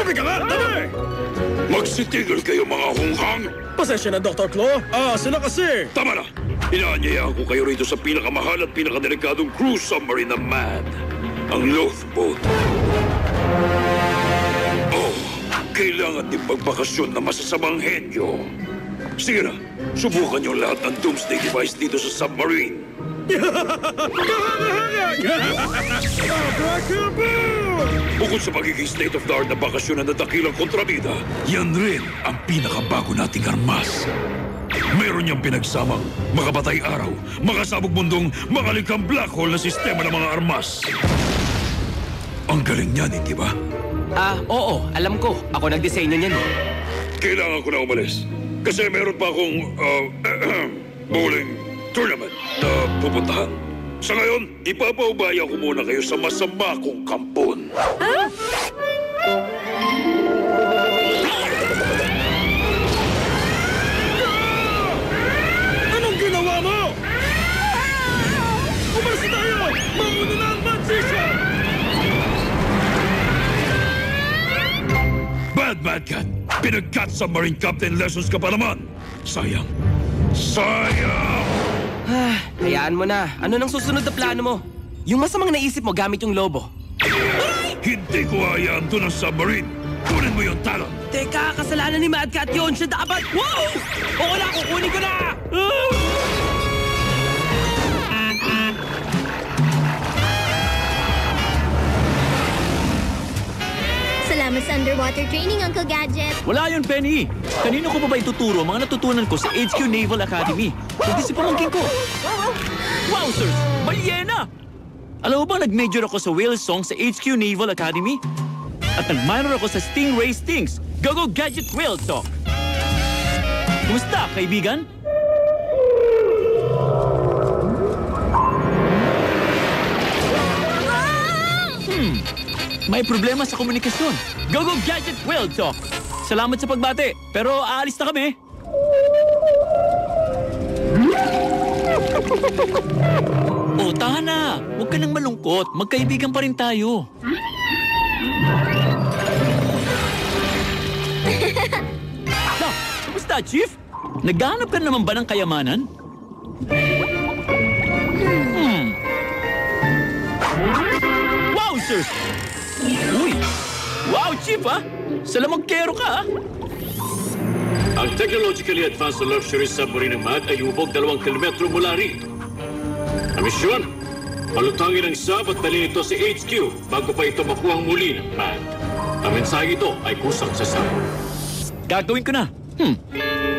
Tabi ka nga! Tabi! Magsitigil kayo mga hunghang! Pasensya na, Dr. Claw. Sila kasi. Tama na! Inaanyayaan ko kayo rito sa pinakamahal at pinakadelikadong cruise submarine na MAD. Ang Lothboat. Oh, kailangan din magbakasyon na masasamang henyo. Sige na, subukan niyo lahat ng doomsday device dito sa submarine. Bukod sa pagiging state-of-the-art na bakasyon na dakilang kontrabida, yan rin ang pinakabago nating armas. Meron niyang pinagsamang makapatay araw, makasabog mundong, makalikhang black hole na sistema ng mga armas. Ang galing niyan, hindi ba? Oo. Alam ko. Ako nagdisenyo niyan. Kailangan ko na umalis. Kasi meron pa akong bowling tournament na pupuntahan. Sa ngayon, ipapaubaya ko muna kayo sa masama kong kampon. Anong ginawa mo? Umalis na tayo! Mauna na ang transition! Bad Cat! Pinag-cat submarine captain lessons ka pa naman! Sayang! Sayang! Hayaan mo na. Ano nang susunod na plano mo? Yung masamang naisip mo gamit yung lobo. Hindi ko hayaan to ng submarine! Kunin mo yung talon! Teka, kasalanan ni Mad Cat yun. Siya dapat... Wow! Oo na, kukunin ko na! Salamat sa underwater training, Uncle Gadget. Wala yun, Penny. Kanino ko pa ba ituturo ang mga natutunan ko sa HQ Naval Academy? Hindi si pamangkin ko. Wowzers! Balyena! Alam mo ba, nag-major ako sa whale song sa HQ Naval Academy? At nag-minor ako sa Stingray Stings. Go Gadget Whale Talk! Kumusta, kaibigan? May problema sa komunikasyon. Go Gadget Whale Talk! Salamat sa pagbate, pero aalis na kami. O, tahan na. Huwag ka nang malungkot. Magkaibigan pa rin tayo. Na, kumusta, Chief? Naghahanap ka naman ba ng kayamanan? Wowzers! Uy! Wow, Chief, ha? Salamagkero ka, ha? Ang technologically advanced luxury submarine ng MAD ay ubog 2 kilometro mula rito. Ang misyon, palutangin ang sub at dalhin ito sa HQ bago pa ito makuhang muli ng MAD. Ang mensahe ito ay kusang sa sub. Gagawin ko na.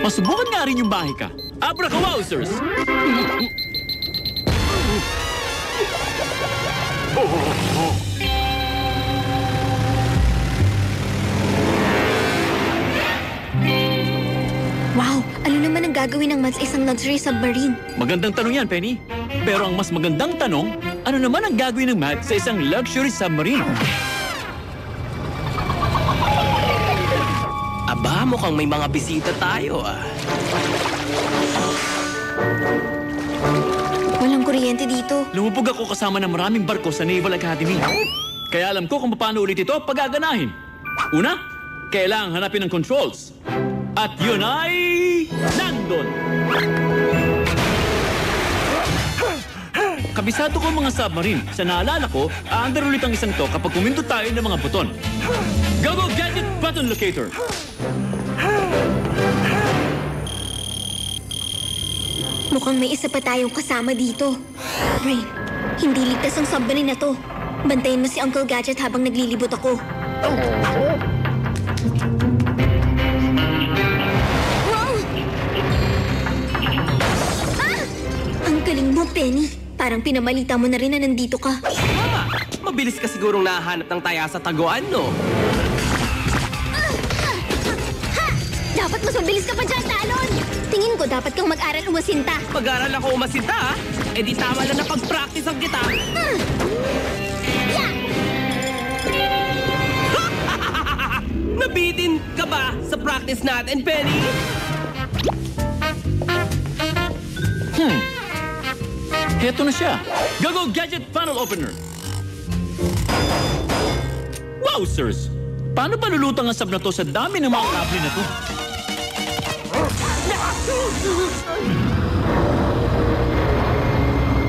Masubukan nga rin yung bahay ka. Abracawowzers! Wow, ano naman ang gagawin ng MAD sa isang luxury submarine? Magandang tanong yan, Penny. Pero ang mas magandang tanong, ano naman ang gagawin ng MAD sa isang luxury submarine? Aba, mukhang may mga bisita tayo, Walang kuryente dito. Lumubog ako kasama ng maraming barko sa Naval Academy. Kaya alam ko kung paano ulit ito pagaganahin. Una, kailangang hanapin ang controls. At yun ay... nandun! Kabisado ko mga submarine. Sa naalala ko, aandar ulit ang isang to kapag kuminto tayo ng mga buton. Go Gadget Button Locator! Mukhang may isa pa tayong kasama dito. Rain, hindi ligtas ang submarine na to. Bantayan mo si Uncle Gadget habang naglilibot ako. Wow! Ang galing mo, Penny. Parang pinamalita mo na rin na nandito ka. Mama, mabilis ka sigurong nahanap ng taya sa taguan, no? Dapat mas mabilis ka pa dyan, Talon! Tingin ko dapat kang mag-aral umasinta. Pag-aral ako umasinta, ha? Eh di tama lang na pag-practice ang kita. Nabitin ka ba sa practice natin, Penny? Heto na siya. Go Gadget Funnel Opener! Wowzers! Paano ba lulutang ang sub na to sa dami ng mga kable na to?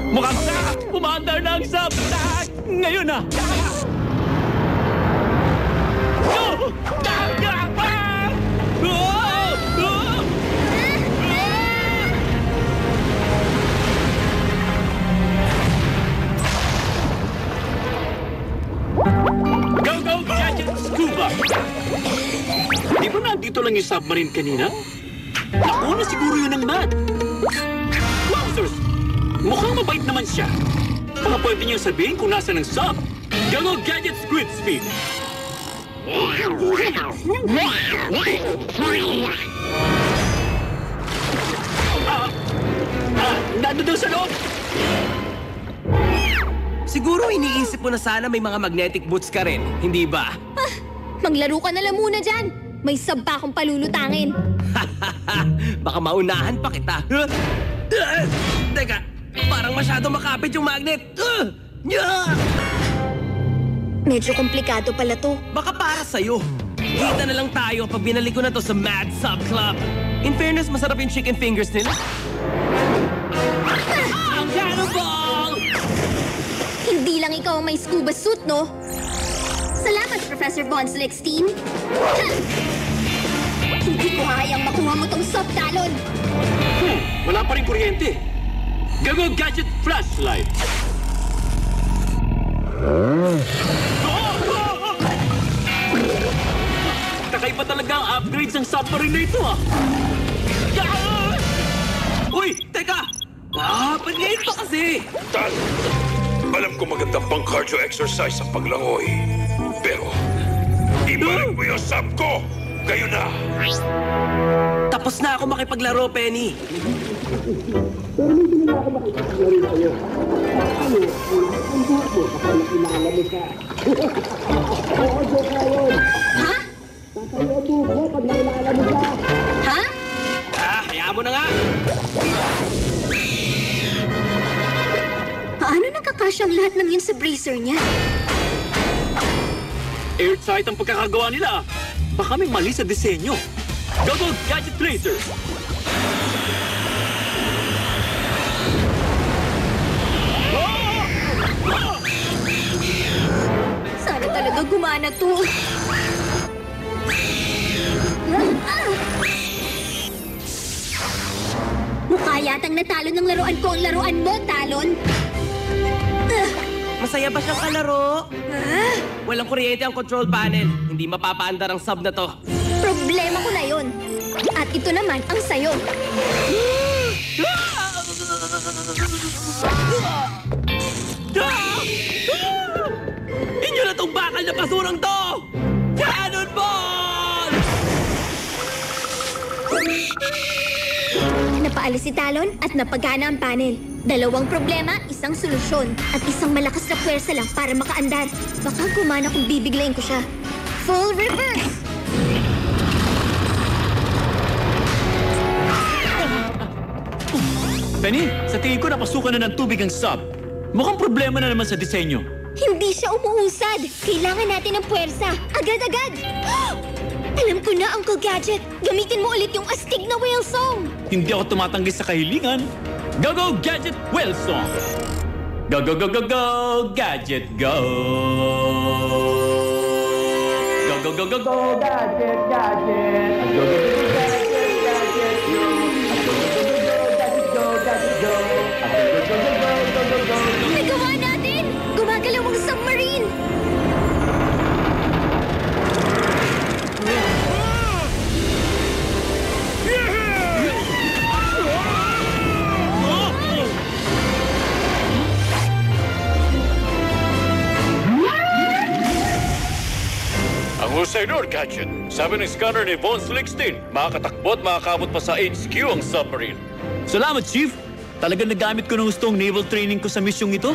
Mukhang umaandar na ang sub! Ngayon na! Go, go, Gadget Scuba! Di ba nandito lang yung submarine kanina? Nauna siguro yun ng Matt. Wowzers! Mukhang mabait naman siya. Baka pwede niyang sabihin kung nasa ng sub. Go, go, Gadget Squid Speed! Nando doon sa loob! Siguro iniisip mo na sana may mga magnetic boots ka rin, hindi ba? Maglaro ka na lang muna dyan. May sub pa akong palulutangin. Baka maunahan pa kita. Teka, parang masyado makapit yung magnet. Medyo komplikado pala to. Baka para sa'yo. Kita na lang tayo pag binalik ko na to sa Mad Sub Club. In fairness, masarap yung chicken fingers nila. Ang cannonball! Hindi lang ikaw ang may scuba suit, no? Salamat, Professor Von Slickstein. Hindi ko hayang makuha mo tong sub, Talon. Wala pa rin kuryente. Go, go, Gadget Flashlight! Kakaiba talaga ang upgrades ng submarine na ito, ah! Uy, teka! Pag-game pa kasi! Tal, alam ko magandang pang cardio exercise ang paglangoy. Pero, ibalik mo yung sub ko! Kayo na! Tapos na ako makipaglaro, Penny. Ha? Ha? Hayaan mo na nga! Paano nakakasya ang lahat ng yun sa bracer niya? Airtight ang pagkakagawa nila. Baka may mali sa disenyo. Go, go, Gadget Blazer! Sana talaga gumana to. Mukha yatang natalo ng laruan ko ang laruan mo, Talon. Masaya ba siyang kalaro? Walang kuryente ang control panel. Hindi mapapaandar ang sub na to. Problema ko na yon. At ito naman ang sayo. Inyo na tong bakal na basurang to! Cannonball! Napaalis si Talon at napagana ang panel. Dalawang problema, isang solusyon. At isang malakas na puwersa lang para makaandar. Baka gumana kung bibiglayin ko siya. Full reverse! Penny, sa tingin ko napasukan na ng tubig ang sub. Mukhang problema na naman sa disenyo. Hindi siya umuusad. Kailangan natin ng puwersa. Agad-agad! Alam ko na, Uncle Gadget. Gamitin mo ulit yung astig na whale song. Hindi ako tumatanggi sa kahilingan. Go, go, Gadget Well Song! Go, go, go, go, go, Gadget, go! Go, go, go, go, go, Gadget, Gadget! Go, go, go, go, Gadget, Gadget, go! Go, go, go, go, Gadget, go! Go, go, go, go, go, go, go! Nagawa natin! Gumagalaw ang submarine! Ang husay nun, Gadget. Sabi ng scanner ni Von Slickstein, makakatakbo at makakabot pa sa HQ ang submarine. Salamat, Chief! Talagang nagamit ko ng gustong naval training ko sa misyong ito.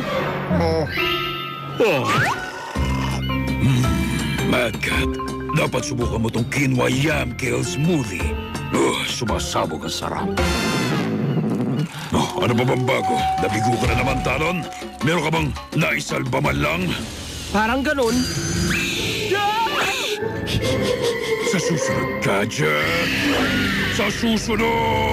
Mad Cat, dapat subukan mo tong quinoa yam kale smoothie. Sumasabog ang sarap. Ano ba bang bago? Nabigo ka na naman, Talon? Meron ka bang naisalba man lang? Parang ganun. Sa susunod, Gadget! Sa susunod!